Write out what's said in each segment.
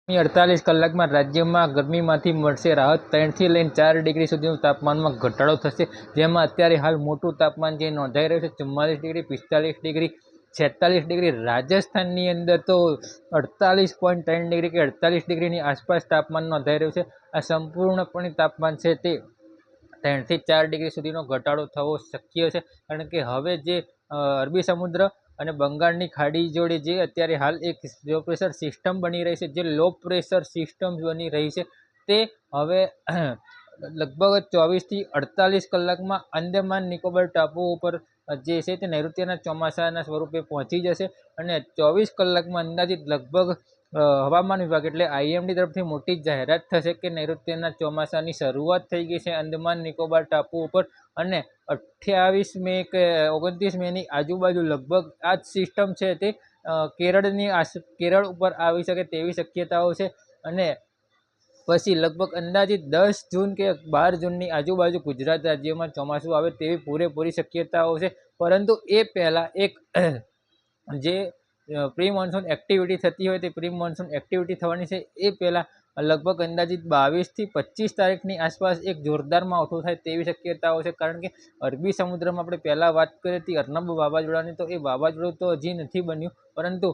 48 કલાકમાં રાજ્યમાં ગરમીમાંથી મળશે રાહત। 3 થી લઈને 4 ડિગ્રી સુધીનું તાપમાનમાં ઘટાડો થશે, જેમાં અત્યારે હાલ મોટું તાપમાન જે નોંધાઈ રહ્યું છે 44 ડિગ્રી, 45 ડિગ્રી, 46 ડિગ્રી। રાજસ્થાનની અંદર તો 48.3 ડિગ્રી કે 48 ડિગ્રીની આસપાસ તાપમાન નોંધાઈ રહ્યું છે। આ સંપૂર્ણપણે તાપમાન છે તે 3 થી 4 ડિગ્રી સુધીનો ઘટાડો થવો શક્ય છે, કારણ કે હવે જે અરબી સમુદ્ર અને બંગાળની ખાડી જોડે જે અત્યારે હાલ એક લો પ્રેશર સિસ્ટમ બની રહી છે, જે લો પ્રેશર સિસ્ટમ બની રહી છે તે હવે લગભગ 24 થી 48 કલાકમાં અંદમાન નિકોબાર ટાપુઓ ઉપર જે છે તે નૈઋત્યના ચોમાસાના સ્વરૂપે પહોંચી જશે અને 24 કલાકમાં અંદાજિત લગભગ હવામાન વિભાગ એટલે આઈએમડી તરફથી મોટી જાહેરાત થશે કે નૈઋત્યના ચોમાસાની શરૂઆત થઈ ગઈ છે અંદમાન નિકોબાર ટાપુ ઉપર અને 28 મે કે 29 મેની આજુબાજુ લગભગ આ જ સિસ્ટમ છે તે કેરળ ઉપર આવી શકે તેવી શક્યતાઓ છે અને પછી લગભગ અંદાજિત 10 જૂન કે 12 જૂનની આજુબાજુ ગુજરાત રાજ્યમાં ચોમાસું આવે તેવી પૂરેપૂરી શક્યતાઓ છે। પરંતુ એ પહેલાં એક જે પ્રી મોન્સૂન એક્ટિવિટી થતી હોય તે પ્રી મોન્સૂન એક્ટિવિટી થવાની છે એ પહેલાં લગભગ અંદાજિત 22 થી 25 તારીખની આસપાસ એક જોરદાર માવઠું થાય તેવી શક્યતાઓ છે, કારણ કે અરબી સમુદ્રમાં આપણે પહેલાં વાત કરી હતી અર્નબ વાવાઝોડાની, તો એ વાવાઝોડું તો હજી નથી બન્યું, પરંતુ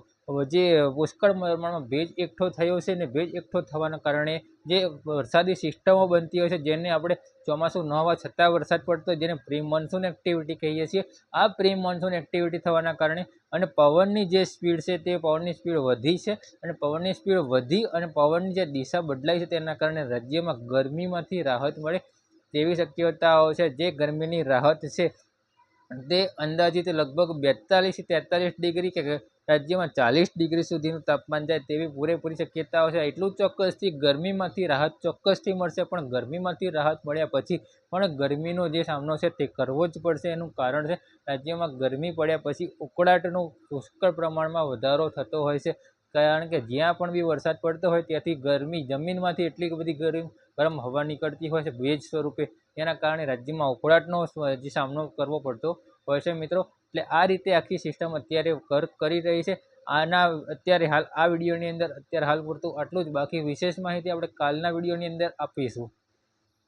જે પુષ્કળ પ્રમાણમાં ભેજ એકઠો થયો છે ને ભેજ એકઠો થવાના કારણે જે વરસાદી સિસ્ટમો બનતી હોય છે જેને આપણે ચોમાસું ન હોવા છતાં વરસાદ પડતો હોય જેને પ્રી મોન્સૂન એક્ટિવિટી કહીએ છીએ, આ પ્રી મોન્સૂન એક્ટિવિટી થવાના કારણે અને પવનની જે સ્પીડ છે તે પવનની સ્પીડ વધી છે અને પવનની સ્પીડ વધી અને પવનની જે દિશા બદલાઈ છે તેના કારણે રાજ્યમાં ગરમીમાંથી રાહત મળે તેવી શક્યતાઓ છે। જે ગરમીની રાહત છે તે અંદાજિત લગભગ 42 થી 43 ડિગ્રી કે રાજ્યમાં 40 ડિગ્રી સુધીનું તાપમાન જાય તેવી પૂરેપૂરી શક્યતાઓ છે। એટલું ચોક્કસથી ગરમીમાંથી રાહત ચોક્કસથી મળશે, પણ ગરમીમાંથી રાહત મળ્યા પછી પણ ગરમીનો જે સામનો છે તે કરવો જ પડશે। એનું કારણ છે રાજ્યમાં ગરમી પડ્યા પછી ઉકળાટનો પુષ્કળ પ્રમાણમાં વધારો થતો હોય છે, કારણ કે જ્યાં પણ બી વરસાદ પડતો હોય ત્યાંથી ગરમી જમીનમાંથી એટલી બધી ગરમ હવા નીકળતી હોય છે ભેજ સ્વરૂપે, તેના કારણે રાજ્યમાં ઉકળાટનો જે સામનો કરવો પડતો હોય છે મિત્રો। એટલે આ રીતે આખી સિસ્ટમ અત્યારે વર્ક કરી રહી છે। આના અત્યારે હાલ આ વિડીયોની અંદર અત્યારે હાલ પૂરતું આટલું જ, બાકી વિશેષ માહિતી આપણે કાલના વિડીયોની અંદર આપીશું।